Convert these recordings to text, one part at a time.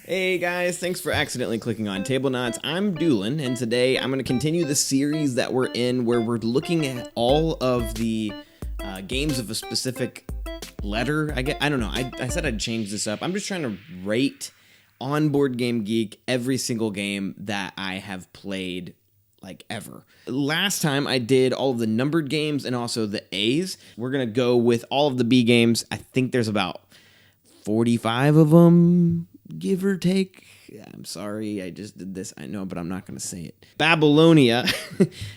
Hey guys, thanks for accidentally clicking on Tablenauts. I'm Doolin, and today I'm going to continue the series that we're in where we're looking at all of the games of a specific letter. I don't know. I said I'd change this up. I'm just trying to rate on Board Game Geek every single game that I have played like ever. Last time I did all of the numbered games and also the A's. We're going to go with all of the B games. I think there's about 45 of them, give or take. I'm sorry, I just did this. I know, but I'm not going to say it. Babylonia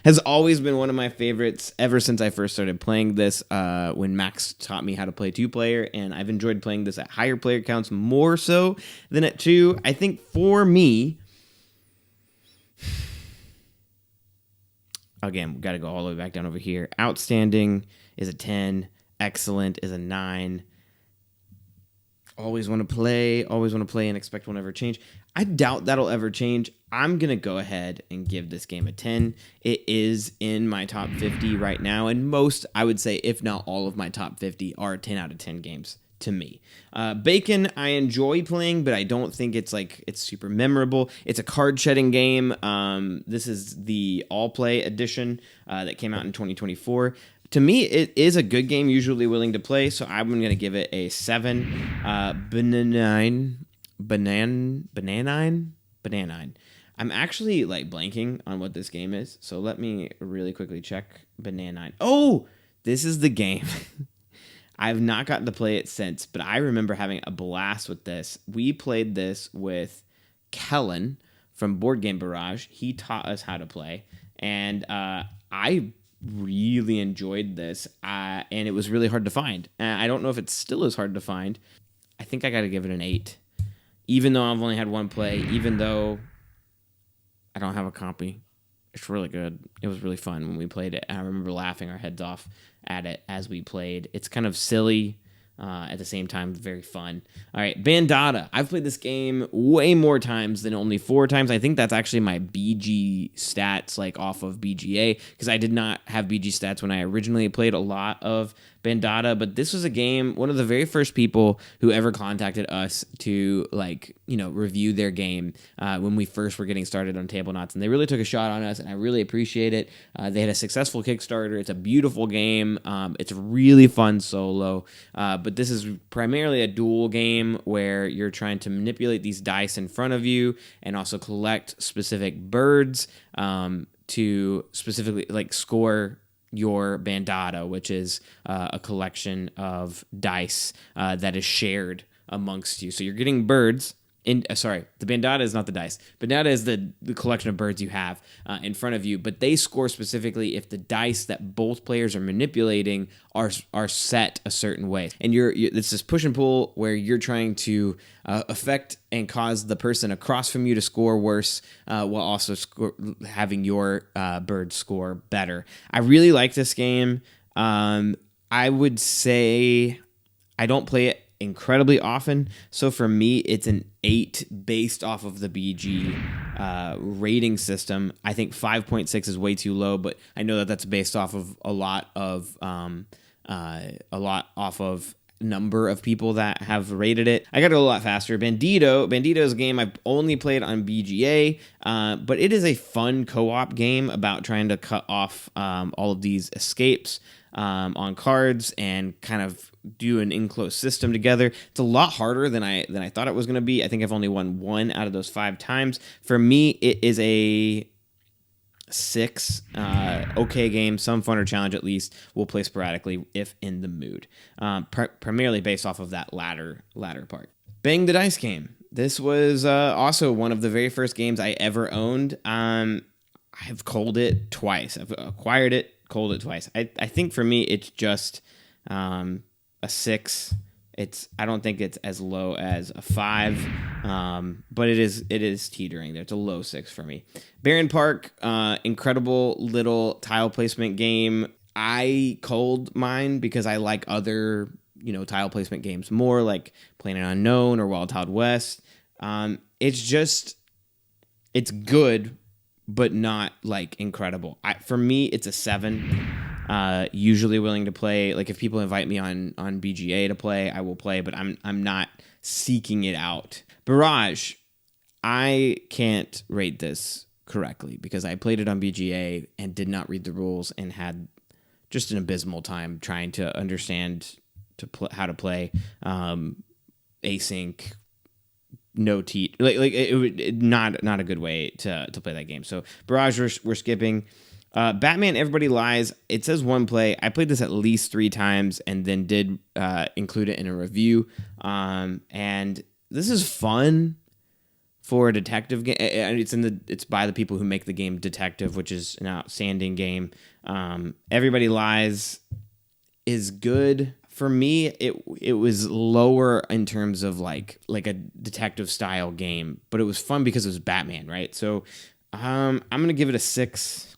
has always been one of my favorites ever since I first started playing this when Max taught me how to play two-player, and I've enjoyed playing this at higher player counts more so than at two. I think for me, again, we got to go all the way back down over here. Outstanding is a 10. Excellent is a 9. Always want to play and expect won't ever change. I doubt that'll ever change. I'm going to go ahead and give this game a 10. It is in my top 50 right now, and most, I would say, if not all of my top 50 are 10 out of 10 games to me. Bacon, I enjoy playing, but I don't think it's super memorable. It's a card shedding game. This is the All Play edition that came out in 2024. To me, it is a good game, usually willing to play, so I'm going to give it a 7. Bananine. I'm actually blanking on what this game is, so let me really quickly check. Bananine. Oh, this is the game. I've not gotten to play it since, but I remember having a blast with this. We played this with Kellen from Board Game Barrage. He taught us how to play, and I really enjoyed this, and it was really hard to find. I don't know if it still is hard to find. I think I got to give it an 8, even though I've only had one play, even though I don't have a copy. It's really good. It was really fun when we played it. I remember laughing our heads off at it as we played. It's kind of silly, at the same time, very fun. All right, Bandada. I've played this game way more times than only 4 times. I think that's actually my BG stats, off of BGA, because I did not have BG stats when I originally played a lot of Bandada, but this was a game, one of the very first people who ever contacted us to review their game when we first were getting started on Tablenauts, and they really took a shot on us, and I really appreciate it. They had a successful Kickstarter. It's a beautiful game. It's really fun solo, but this is primarily a duel game where you're trying to manipulate these dice in front of you and also collect specific birds to specifically score your Bandada, which is a collection of dice that is shared amongst you. So you're getting birds. The Bandada is not the dice. Bandada is the collection of birds you have in front of you, but they score specifically if the dice that both players are manipulating are set a certain way. And it's this push and pull where you're trying to affect and cause the person across from you to score worse while also having your bird score better. I really like this game. I would say I don't play it incredibly often, so for me it's an 8 based off of the BG rating system. I think 5.6 is way too low, but I know that that's based off of a lot off of number of people that have rated it. I got to go a lot faster. Bandido is a game I've only played on BGA, but it is a fun co-op game about trying to cut off all of these escapes on cards and kind of do an enclosed system together. It's a lot harder than I thought it was going to be. I think I've only won 1 out of those 5 times. For me, it is a 6. Okay game, some fun or challenge at least. We'll play sporadically if in the mood. Primarily based off of that latter part. Bang the Dice game. This was also one of the very first games I ever owned. I've cold it twice. I've acquired it, cold it twice. I think for me it's just a 6. I don't think it's as low as a 5, but it is teetering there. It's a low 6 for me. Barenpark, incredible little tile placement game. I cold mine because I like other tile placement games more, like Planet Unknown or Wild Wild West. It's good, but not incredible. For me, it's a 7. Usually willing to play. If people invite me on BGA to play, I will play, but I'm not seeking it out. Barrage, I can't rate this correctly because I played it on BGA and did not read the rules and had just an abysmal time trying to understand how to play async, no teat, not a good way to play that game. So Barrage, we're skipping. Batman Everybody Lies, it says one play. I played this at least 3 times and then did include it in a review. And this is fun for a detective game. It's by the people who make the game Detective, which is an outstanding game. Everybody Lies is good. For me, it was lower in terms of like a detective style game, but it was fun because it was Batman, right? So I'm gonna give it a 6.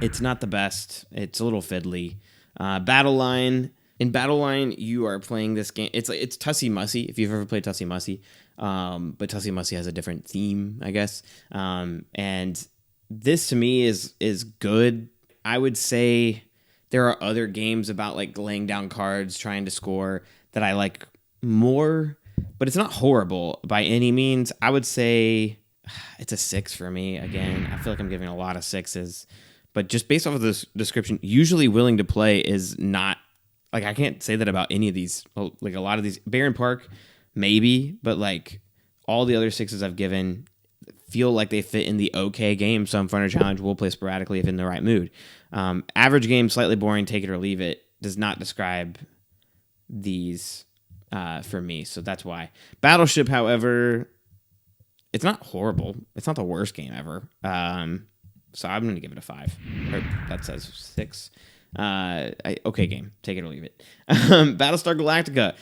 It's not the best. It's a little fiddly. Battle Line. In Battle Line, you are playing this game. It's Tussie Mussy, if you've ever played Tussie Mussy. But Tussie Mussy has a different theme, I guess. And this to me is good. I would say there are other games about like laying down cards, trying to score that I like more, but it's not horrible by any means. I would say it's a 6 for me. Again, I feel like I'm giving a lot of 6s, but just based off of this description, usually willing to play is not like, I can't say that about any of these. Like a lot of these, Barenpark, maybe, but like all the other 6s I've given feel like they fit in the okay game. Some Frontier Challenge will play sporadically if in the right mood. Average game, slightly boring, take it or leave it, does not describe these for me. So that's why. Battleship, however, it's not horrible. It's not the worst game ever. So I'm going to give it a 5. Or that says 6. Okay game. Take it or leave it. Battlestar Galactica.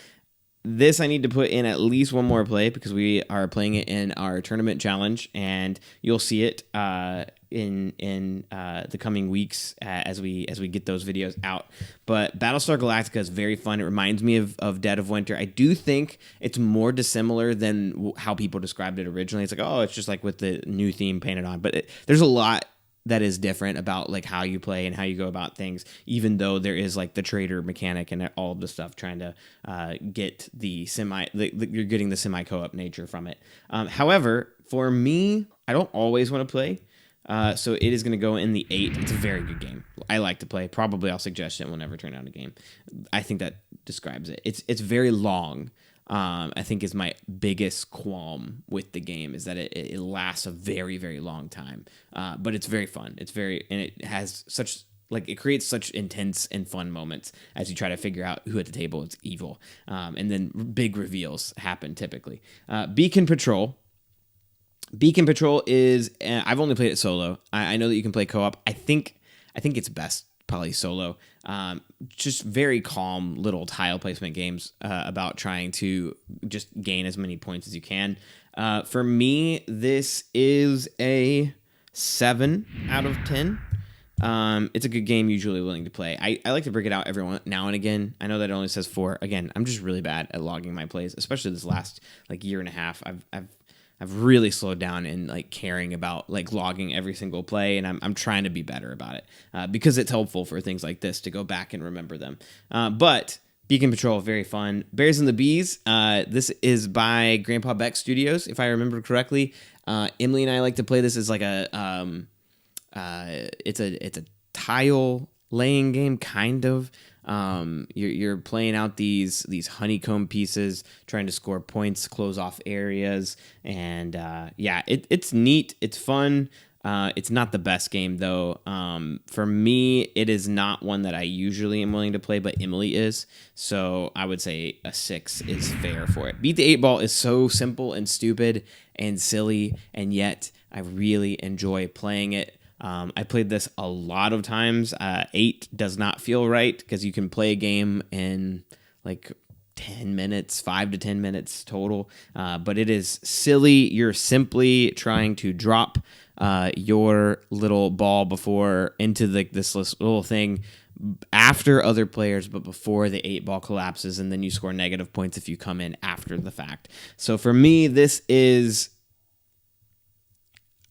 This I need to put in at least one more play because we are playing it in our tournament challenge, and you'll see it in the coming weeks as we get those videos out. But Battlestar Galactica is very fun. It reminds me of Dead of Winter. I do think it's more dissimilar than how people described it originally. It's like, oh, it's just like with the new theme painted on. But there's a lot that is different about like how you play and how you go about things, even though there is like the trader mechanic and all of the stuff trying to get you're getting the semi co-op nature from it. However, for me, I don't always want to play. So it is going to go in the 8. It's a very good game. I like to play. Probably I'll suggest it will never turn out a game. I think that describes it. It's very long. I think is my biggest qualm with the game is that it lasts a very, very long time. But it's very fun. And it has such, like, it creates such intense and fun moments as you try to figure out who at the table is evil. And then big reveals happen typically. Beacon Patrol. Beacon Patrol is, I've only played it solo. I know that you can play co-op. I think it's best probably solo. Just very calm little tile placement games about trying to just gain as many points as you can. For me, this is a 7 out of 10. It's a good game, usually willing to play. I like to break it out every now and again. I know that it only says 4. Again, I'm just really bad at logging my plays, especially this last like year and a half. I've really slowed down in like caring about like logging every single play, and I'm trying to be better about it because it's helpful for things like this to go back and remember them. But Beacon Patrol, very fun. Bears and the Beez. This is by Grandpa Beck Studios, if I remember correctly. Emily and I like to play this as like it's a tile laying game, kind of. You're playing out these honeycomb pieces, trying to score points, close off areas, and it's neat. It's fun. It's not the best game though. For me, it is not one that I usually am willing to play, but Emily is. So I would say a 6 is fair for it. Beat the 8 Ball is so simple and stupid and silly, and yet I really enjoy playing it. I played this a lot of times. 8 does not feel right because you can play a game in like 10 minutes, 5 to 10 minutes total. But it is silly. You're simply trying to drop your little ball into this little thing after other players, but before the 8 Ball collapses, and then you score negative points if you come in after the fact. So for me, this is...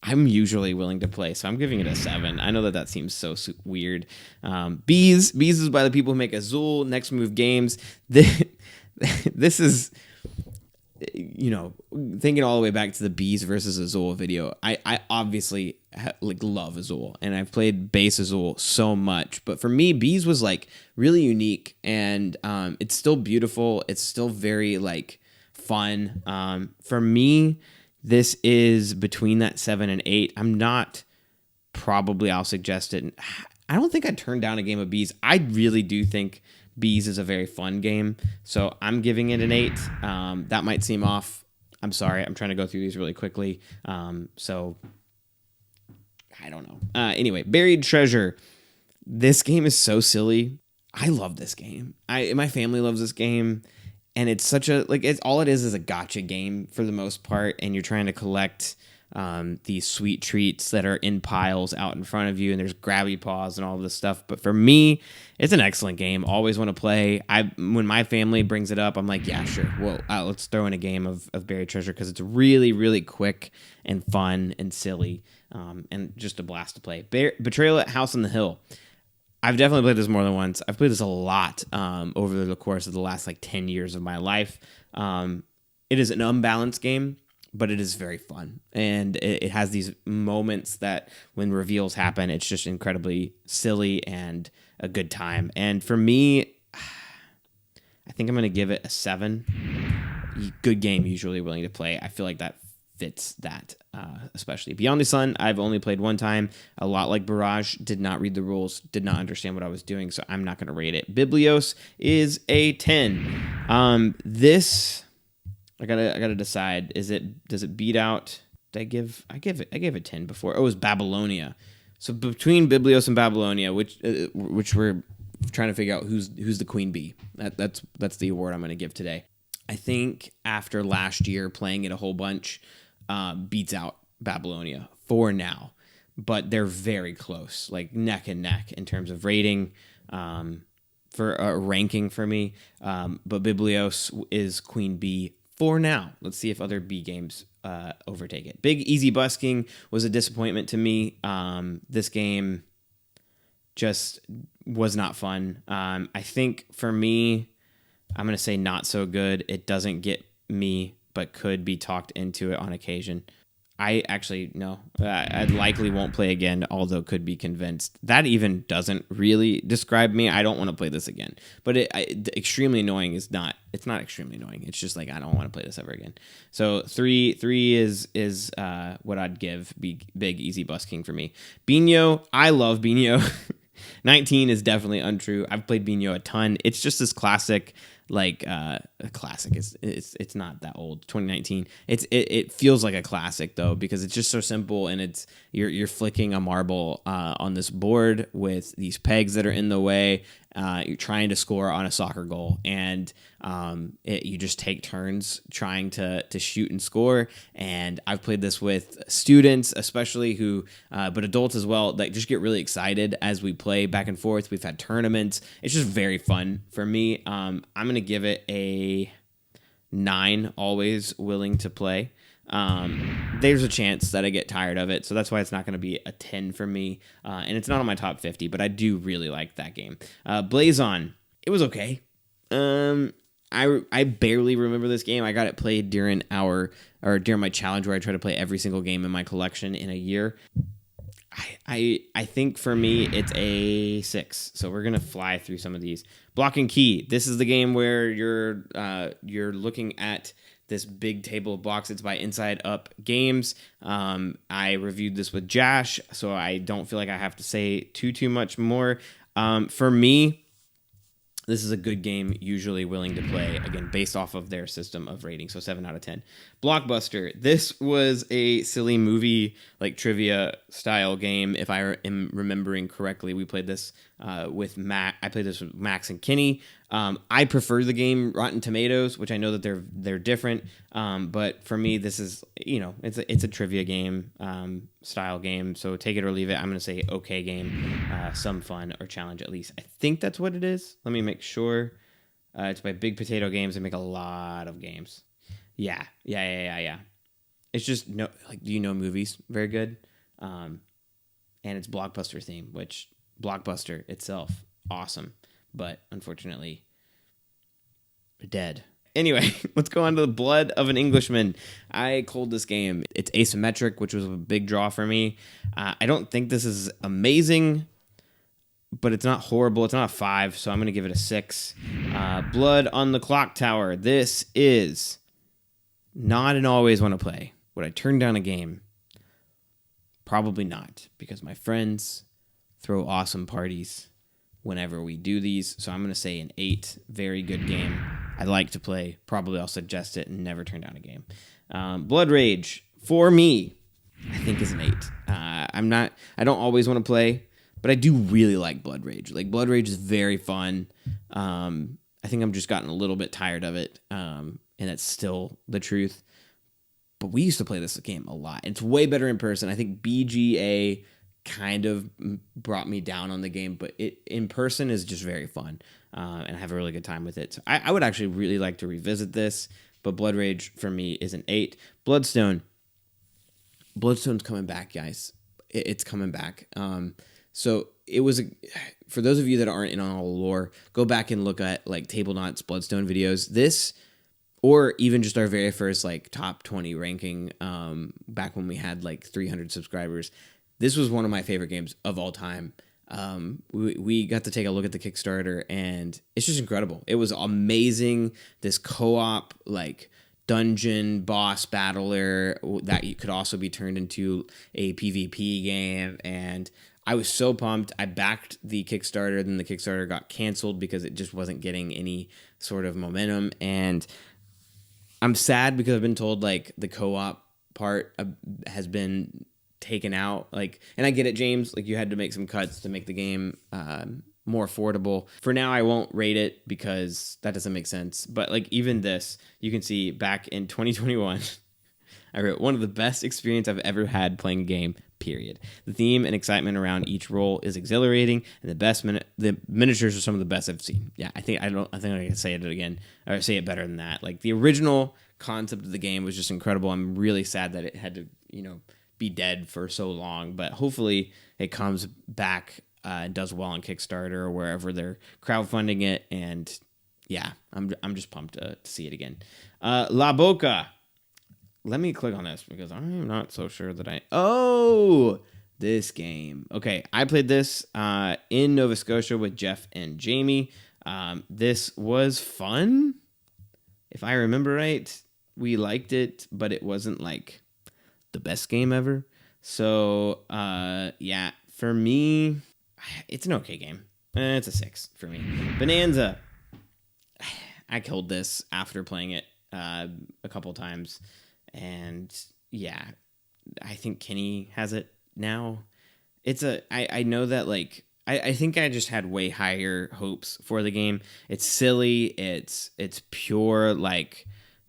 I'm usually willing to play, so I'm giving it a 7. I know that seems so weird. Beez is by the people who make Azul, Next Move Games. This is thinking all the way back to the Beez versus Azul video, I obviously love Azul, and I've played base Azul so much. But for me, Beez was like really unique, and it's still beautiful. It's still very like fun. For me, this is between that 7 and 8. I'm not. Probably I'll suggest it. I don't think I'd turn down a game of Beez. I really do think Beez is a very fun game, so I'm giving it an 8. That might seem off. I'm sorry. I'm trying to go through these really quickly. So I don't know. Anyway, Berried Treasure. This game is so silly. I love this game. My family loves this game, and it's such a it's all it is a gotcha game for the most part, and you're trying to collect these sweet treats that are in piles out in front of you, and there's grabby paws and all of this stuff. But for me, it's an excellent game. Always want to play. When my family brings it up, I'm like, yeah, sure. Well, let's throw in a game of Berried Treasure because it's really, really quick and fun and silly, and just a blast to play. Betrayal at House on the Hill. I've definitely played this more than once. I've played this a lot over the course of the last 10 years of my life. It is an unbalanced game, but it is very fun, and it has these moments that when reveals happen, it's just incredibly silly and a good time. And for me, I think I'm going to give it a 7. Good game, usually willing to play. I feel like that fits that, especially. Beyond the Sun, I've only played one time. A lot like Barrage, did not read the rules, did not understand what I was doing, so I'm not going to rate it. Biblios is a 10. This... I gotta decide. Does it beat out? I gave it 10 before. Oh, it was Babylonia. So between Biblios and Babylonia, which we're trying to figure out who's the queen bee. That's the award I'm gonna give today. I think after last year playing it a whole bunch, beats out Babylonia for now, but they're very close, like neck and neck in terms of rating. For a ranking for me, but Biblios is queen bee for now. Let's see if other B games overtake it. Big Easy Busking was a disappointment to me. This game just was not fun. I think for me, I'm going to say not so good. It doesn't get me, but could be talked into it on occasion. I actually, no, I likely won't play again, although could be convinced. That even doesn't really describe me. I don't want to play this again. But extremely annoying is not, it's not extremely annoying. It's just I don't want to play this ever again. So three is what I'd give Big Easy Busking for me. Binho, I love Binho. 19 is definitely untrue. I've played Binho a ton. It's just this classic, a classic. It's not that old. 2019. It feels like a classic though, because it's just so simple, and it's you're flicking a marble on this board with these pegs that are in the way. You're trying to score on a soccer goal, and you just take turns trying to shoot and score. And I've played this with students, especially but adults as well, that just get really excited as we play back and forth. We've had tournaments. It's just very fun for me. I'm going to give it a 9, always willing to play. There's a chance that I get tired of it, so that's why it's not going to be a 10 for me, and it's not on my top 50, but I do really like that game. Blazon, it was okay. I barely remember this game. I got it played during my challenge where I try to play every single game in my collection in a year. I think for me it's a 6. So we're gonna fly through some of these. Block and Key. This is the game where you're looking at this big table of blocks. It's by Inside Up Games. I reviewed this with Josh, so I don't feel like I have to say too much more. For me, this is a good game, usually willing to play, again, based off of their system of rating, so 7 out of 10. Blockbuster. This was a silly movie, trivia style game, if I am remembering correctly. We played this with Matt. I played this with Max and Kenny. I prefer the game Rotten Tomatoes, which I know that they're different, but for me, this is, it's a trivia game, style game, so take it or leave it. I'm going to say okay game, some fun or challenge at least. I think that's what it is. Let me make sure. It's by Big Potato Games. They make a lot of games. Yeah. It's just, do you know movies? Very good. And it's Blockbuster theme, which Blockbuster itself, awesome. But unfortunately, dead. Anyway, let's go on to the Blood of an Englishman. I called this game. It's asymmetric, which was a big draw for me. I don't think this is amazing, but it's not horrible. It's not a 5, so I'm going to give it a 6. Blood on the Clocktower. This is not an always want to play. Would I turn down a game? Probably not, because my friends throw awesome parties whenever we do these. So I'm going to say an 8. Very good game. I like to play. Probably I'll suggest it and never turn down a game. Blood Rage, for me, I think is an 8. I don't always want to play, but I do really like Blood Rage. Like, Blood Rage is very fun. I think I'm just gotten a little bit tired of it, and that's still the truth. But we used to play this game a lot. It's way better in person. I think BGA kind of brought me down on the game, but it in person is just very fun, and I have a really good time with it. So I would actually really like to revisit this, but Blood Rage for me is an 8. Bloodstone. Bloodstone's coming back, guys. It's coming back. So it was for those of you that aren't in on all the lore, go back and look at like Tablenauts Bloodstone videos. This, or even just our very first like top 20 ranking, back when we had like 300 subscribers. This was one of my favorite games of all time. We got to take a look at the Kickstarter, and it's just incredible. It was amazing. This co-op like dungeon boss battler that could also be turned into a PvP game, and I was so pumped. I backed the Kickstarter, then the Kickstarter got canceled because it just wasn't getting any sort of momentum, and I'm sad because I've been told like the co-op part has been taken out, like, and I get it, James, like you had to make some cuts to make the game more affordable. For now, I won't rate it because that doesn't make sense, but like even this, you can see back in 2021 I wrote, one of the best experience I've ever had playing a game, period. The theme and excitement around each role is exhilarating, and the miniatures are some of the best I've seen. Yeah, I think I can say it again, or say it better than that. Like, the original concept of the game was just incredible. I'm really sad that it had to, be dead for so long, but hopefully it comes back and does well on Kickstarter or wherever they're crowdfunding it. And yeah, I'm just pumped to see it again. La Boca. Let me click on this because I'm not so sure that this game. Okay, I played this in Nova Scotia with Jeff and Jamie. This was fun. If I remember right, we liked it, but it wasn't like the best game ever. So, yeah, for me, it's an okay game. It's a 6 for me. Bonanza. I killed this after playing it a couple times. And yeah, I think Kenny has it now. I know that like, I think I just had way higher hopes for the game. It's silly. It's pure, like,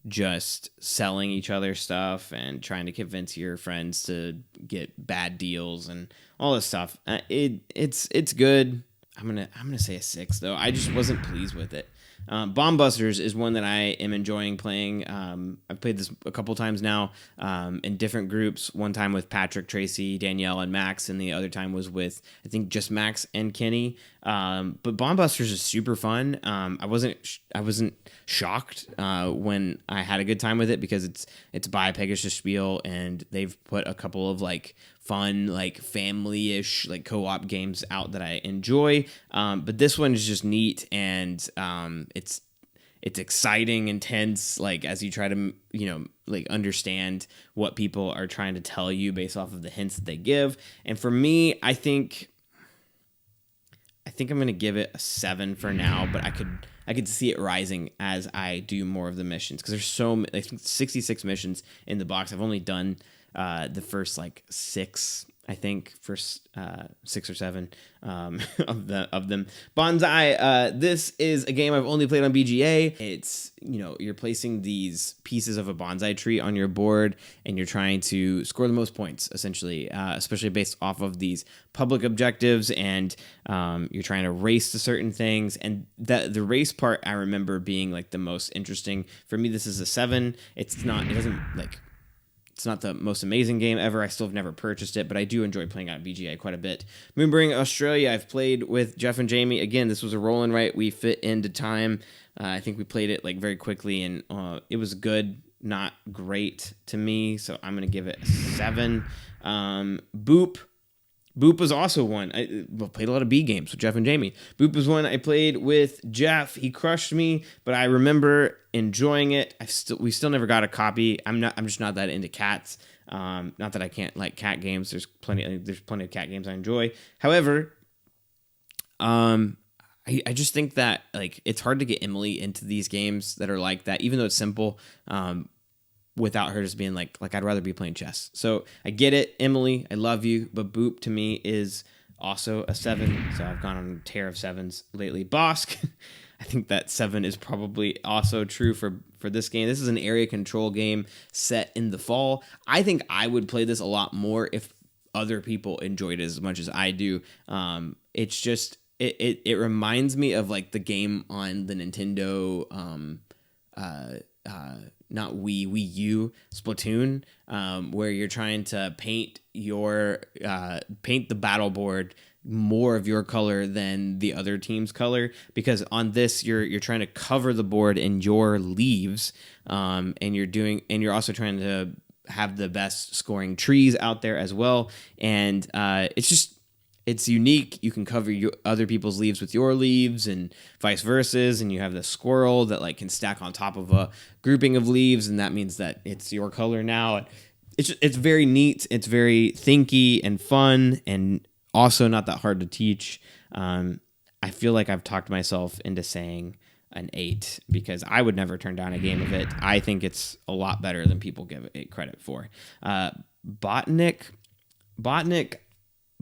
just selling each other stuff and trying to convince your friends to get bad deals and all this stuff. It's good. I'm gonna say a 6 though. I just wasn't pleased with it. Bomb Busters is one that I am enjoying playing. I've played this a couple times now in different groups. One time with Patrick, Tracy, Danielle, and Max, and the other time was with, I think, just Max and Kenny. But Bomb Busters is super fun. I wasn't shocked when I had a good time with it because it's by Pegasus Spiel, and they've put a couple of like fun, like family-ish, like co-op games out that I enjoy. But this one is just neat, and it's exciting, intense, like as you try to, like understand what people are trying to tell you based off of the hints that they give. And for me, I think I'm going to give it a 7 for now, but I could see it rising as I do more of the missions, because there's I think 66 missions in the box. I've only done the first like 6, I think, first 6 or 7 of them. Bonsai. This is a game I've only played on BGA. It's, you're placing these pieces of a bonsai tree on your board, and you're trying to score the most points, essentially, especially based off of these public objectives, and you're trying to race to certain things. And the race part I remember being like the most interesting. For me, this is a 7. It's It's not the most amazing game ever. I still have never purchased it, but I do enjoy playing on BGA quite a bit. Boomerang Australia, I've played with Jeff and Jamie. Again, this was a roll and write. We fit into time. I think we played it like very quickly, and it was good, not great to me. So I'm gonna give it a 7. Boop was also one. I played a lot of B games with Jeff and Jamie. Boop was one I played with Jeff. He crushed me, but I remember enjoying it. We still never got a copy. I'm just not that into cats. Not that I can't like cat games. There's plenty of cat games I enjoy. However, I just think that like it's hard to get Emily into these games that are like that, even though it's simple. Without her just being like I'd rather be playing chess. So I get it, Emily, I love you, but Boop to me is also a 7. So I've gone on a tear of 7s lately. Bosk, I think that 7 is probably also true for this game. This is an area control game set in the fall. I think I would play this a lot more if other people enjoyed it as much as I do. It's just it reminds me of like the game on the Nintendo not Wii U, Splatoon, where you're trying to paint the battle board more of your color than the other team's color, because on this you're trying to cover the board in your leaves, and you're also trying to have the best scoring trees out there as well, and it's unique. You can cover other people's leaves with your leaves and vice versa. And you have the squirrel that like can stack on top of a grouping of leaves. And that means that it's your color now. It's very neat. It's very thinky and fun, and also not that hard to teach. I feel like I've talked myself into saying an 8 because I would never turn down a game of it. I think it's a lot better than people give it credit for.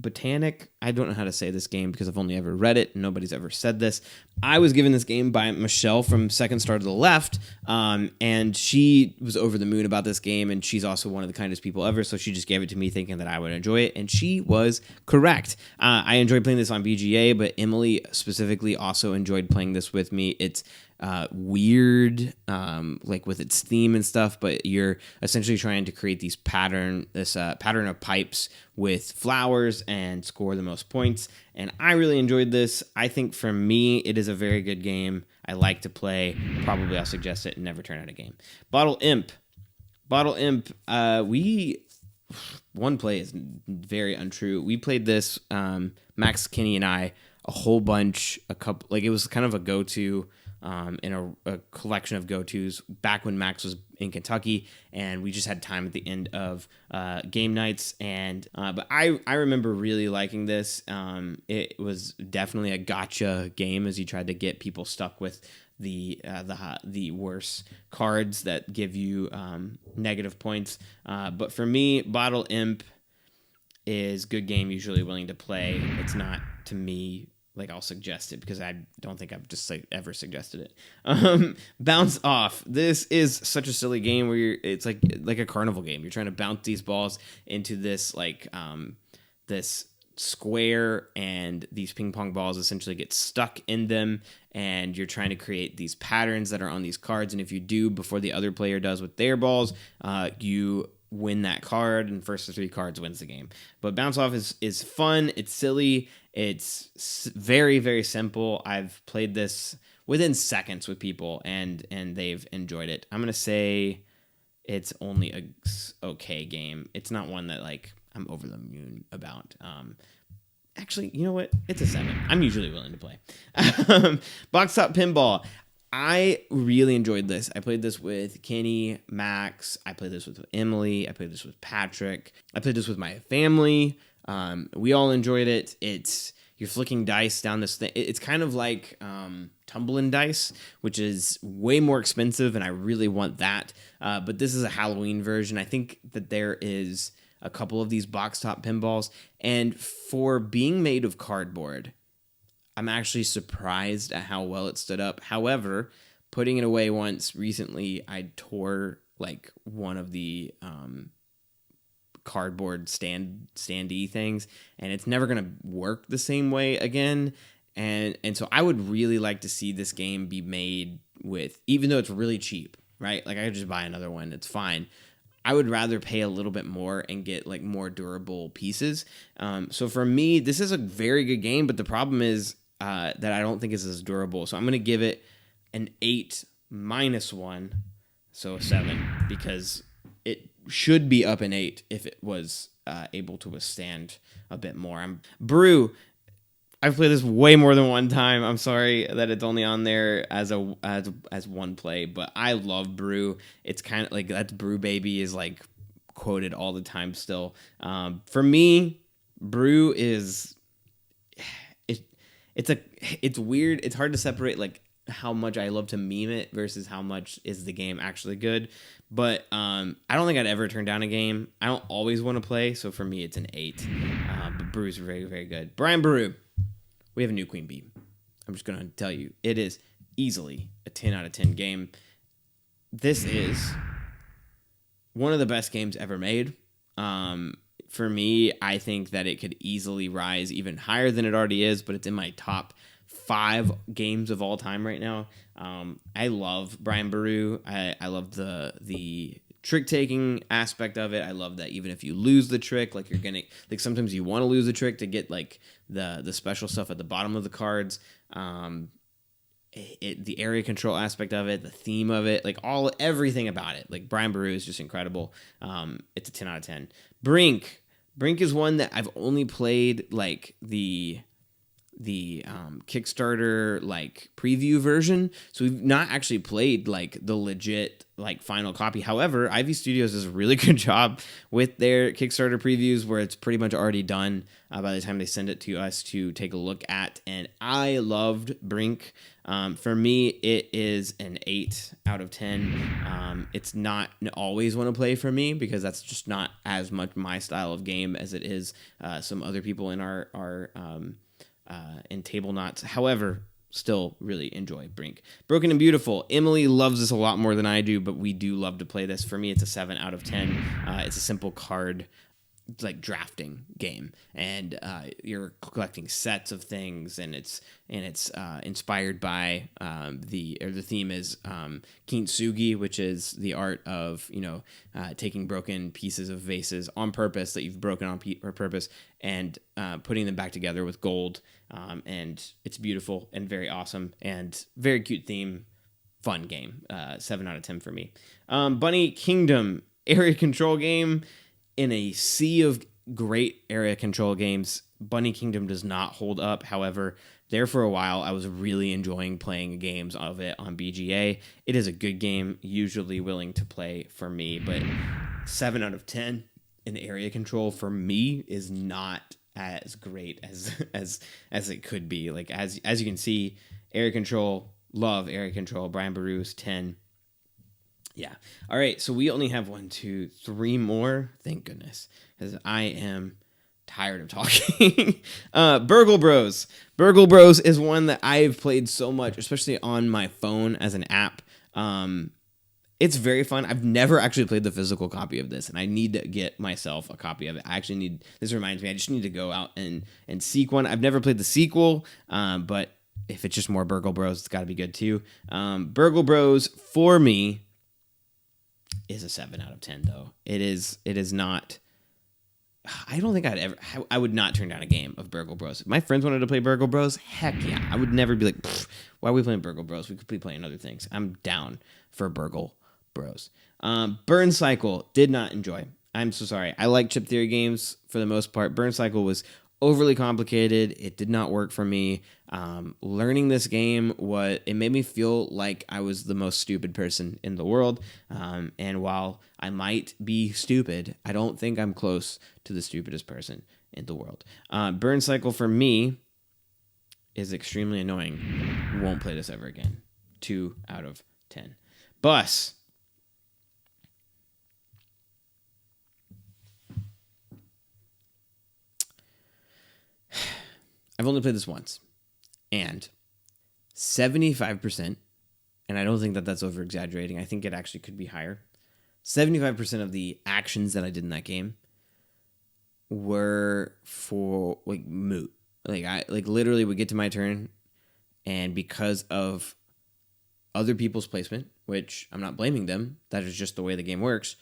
Botanik, I don't know how to say this game because I've only ever read it and nobody's ever said this. I was given this game by Michelle from Second Star to the Left, and she was over the moon about this game, and she's also one of the kindest people ever, so she just gave it to me thinking that I would enjoy it, and she was correct. I enjoyed playing this on BGA, but Emily specifically also enjoyed playing this with me. It's weird, like with its theme and stuff, but you're essentially trying to create this pattern of pipes with flowers and score the most points. And I really enjoyed this. I think for me, it is a very good game. I like to play. Probably I'll suggest it and never turn out a game. Bottle Imp. One play is very untrue. We played this, Max, Kinney, and I, a whole bunch, it was kind of a go-to in a collection of go-tos back when Max was in Kentucky, and we just had time at the end of game nights. And but I remember really liking this. It was definitely a gotcha game as you tried to get people stuck with the worse cards that give you negative points. But for me, Bottle Imp is good game, usually willing to play. It's not, to me, like I'll suggest it because I don't think I've just ever suggested it. Bounce Off. This is such a silly game where it's like a carnival game. You're trying to bounce these balls into this this square, and these ping pong balls essentially get stuck in them, and you're trying to create these patterns that are on these cards. And if you do before the other player does with their balls, you win that card, and first to 3 cards wins the game. But Bounce Off is fun. It's silly. It's very, very simple. I've played this within seconds with people, and they've enjoyed it. I'm gonna say it's only a okay game. It's not one that like I'm over the moon about. Actually, you know what? It's a 7. I'm usually willing to play. Boxtop Pinball. I really enjoyed this. I played this with Kenny, Max. I played this with Emily. I played this with Patrick. I played this with my family. We all enjoyed it. You're flicking dice down this thing. It's kind of like tumbling dice, which is way more expensive, and I really want that. But this is a Halloween version. I think that there is a couple of these Boxtop Pinballs, and for being made of cardboard, I'm actually surprised at how well it stood up. However, putting it away once recently, I tore like one of the cardboard standy things, and it's never gonna work the same way again. And so I would really like to see this game be made with, even though it's really cheap, right? Like I could just buy another one, it's fine. I would rather pay a little bit more and get like more durable pieces. So for me, this is a very good game, but the problem is that I don't think it's as durable. So I'm going to give it an 8 minus 1, so a 7, because it should be up an 8 if it was able to withstand a bit more. Brew. I've played this way more than one time. I'm sorry that it's only on there as one play, but I love Brew. It's kind of like that's Brew Baby is like quoted all the time still. For me, Brew is it's weird. It's hard to separate like how much I love to meme it versus how much is the game actually good. But I don't think I'd ever turn down a game. I don't always want to play, so for me it's an 8. But Brew's very, very good. Brian Boru. We have a new Queen Bee. I'm just going to tell you, it is easily a 10 out of 10 game. This is one of the best games ever made. For me, I think that it could easily rise even higher than it already is, but it's in my top 5 games of all time right now. I love Brian Boru. I love the trick-taking aspect of it. I love that even if you lose the trick, like you're gonna like sometimes you want to lose the trick to get like the special stuff at the bottom of the cards. The area control aspect of it, the theme of it, like everything about it. Like Brian Boru is just incredible. It's a 10 out of 10. Brink is one that I've only played like the Kickstarter like preview version, so we've not actually played like the legit like final copy. However, Ivy Studios does a really good job with their Kickstarter previews where it's pretty much already done by the time they send it to us to take a look at, and I loved Brink. For me, it is an 8 out of 10. It's not always want to play for me because that's just not as much my style of game as it is some other people in our in Tablenauts. However, still really enjoy Brink. Broken and Beautiful. Emily loves this a lot more than I do, but we do love to play this. For me, it's a 7 out of 10. It's a simple card like drafting game, and you're collecting sets of things, and it's inspired by the theme is kintsugi, which is the art of taking broken pieces of vases on purpose that you've broken on purpose and putting them back together with gold, and it's beautiful and very awesome and very cute theme, fun game. 7 out of 10 for me. Bunny Kingdom area control game. In a sea of great area control games, Bunny Kingdom does not hold up. However, there for a while, I was really enjoying playing games of it on BGA. It is a good game, usually willing to play for me, but 7 out of 10 in area control for me is not as great as it could be. Like as you can see, area control, love area control. Brian Boru's 10. Yeah. All right. So we only have 1, 2, 3 more. Thank goodness, because I am tired of talking. Burgle Bros. Burgle Bros is one that I've played so much, especially on my phone as an app. It's very fun. I've never actually played the physical copy of this, and I need to get myself a copy of it. I actually need. This reminds me. I just need to go out and seek one. I've never played the sequel, but if it's just more Burgle Bros, it's got to be good too. Burgle Bros for me is a 7 out of 10 though. It is not. I don't think I would not turn down a game of Burgle Bros. If my friends wanted to play Burgle Bros, heck yeah. I would never be like, why are we playing Burgle Bros? We could be playing other things. I'm down for Burgle Bros. Burncycle, did not enjoy. I'm so sorry. I like chip theory games for the most part. Burncycle was overly complicated. It did not work for me. Learning this game, it made me feel like I was the most stupid person in the world. And while I might be stupid, I don't think I'm close to the stupidest person in the world. Burncycle for me is extremely annoying. Won't play this ever again. 2 out of 10. Bus. I've only played this once, and 75%, and I don't think that that's over-exaggerating. I think it actually could be higher. 75% of the actions that I did in that game were for like moot. Like I literally would get to my turn, and because of other people's placement, which I'm not blaming them, that is just the way the game works,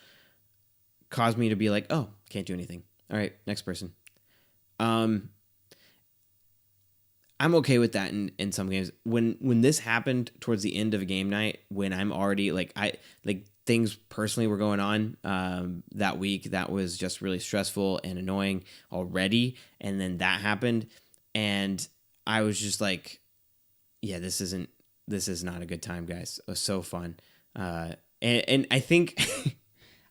caused me to be like, oh, can't do anything. All right, next person. I'm okay with that in some games. When this happened towards the end of a game night, when I'm already things personally were going on that week that was just really stressful and annoying already, and then that happened, and I was just like, yeah, this is not a good time, guys. It was so fun, and I think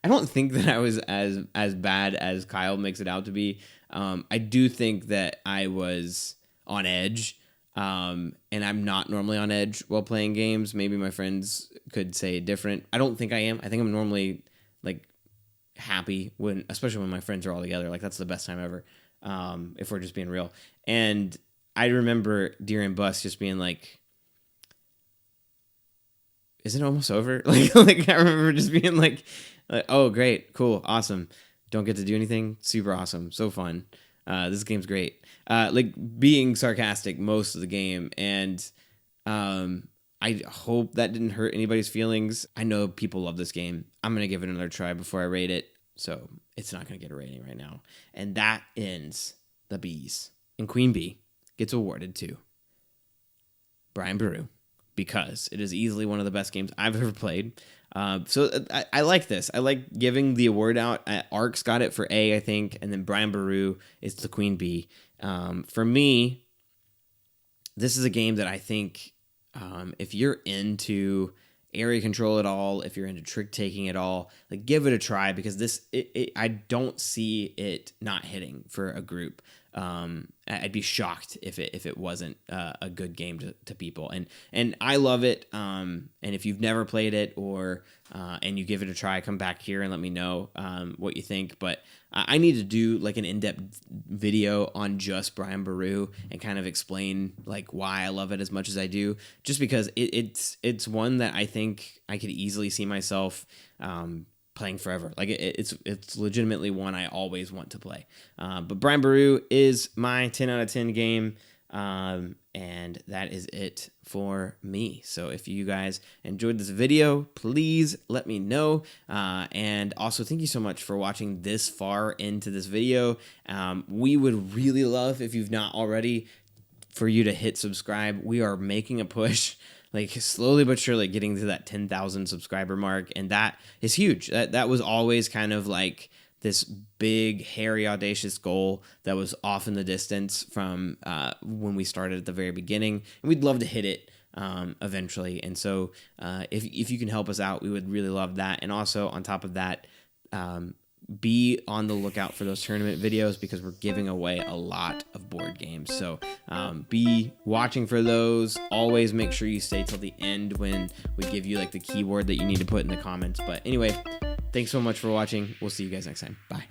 I don't think that I was as bad as Kyle makes it out to be. I do think that I was on edge, and I'm not normally on edge while playing games. Maybe my friends could say different. I don't think I am. I think I'm normally like happy especially when my friends are all together. Like that's the best time ever. If we're just being real. And I remember during bus just being like, is it almost over? Like I remember just being like, oh great, cool, awesome. Don't get to do anything. Super awesome. So fun. This game's great. Like being sarcastic most of the game, and I hope that didn't hurt anybody's feelings. I know people love this game. I'm gonna give it another try before I rate it, so it's not gonna get a rating right now. And that ends the Beez. And Queen Bee gets awarded to Brian Brew because it is easily one of the best games I've ever played. So I like this. I like giving the award out. Ark's got it for A, I think, and then Brian Boru is the Queen Bee. For me, this is a game that I think if you're into area control at all, if you're into trick taking at all, like give it a try, because I don't see it not hitting for a group. I'd be shocked if it wasn't a good game to people, and I love it. And if you've never played it or and you give it a try, come back here and let me know what you think. But I need to do like an in-depth video on just Brian Boru and kind of explain like why I love it as much as I do, just because it's one that I think I could easily see myself playing forever. Like it's legitimately one I always want to play. But Brian Boru is my 10 out of 10 game. And that is it for me. So if you guys enjoyed this video, please let me know. And also thank you so much for watching this far into this video. We would really love, if you've not already, for you to hit subscribe. We are making a push, like slowly but surely getting to that 10,000 subscriber mark. And that is huge. That was always kind of like this big, hairy, audacious goal that was off in the distance from when we started at the very beginning. And we'd love to hit it eventually. And so if you can help us out, we would really love that. And also on top of that, be on the lookout for those tournament videos, because we're giving away a lot of board games. So be watching for those. Always make sure you stay till the end when we give you like the keyword that you need to put in the comments. But anyway, thanks so much for watching. We'll see you guys next time. Bye.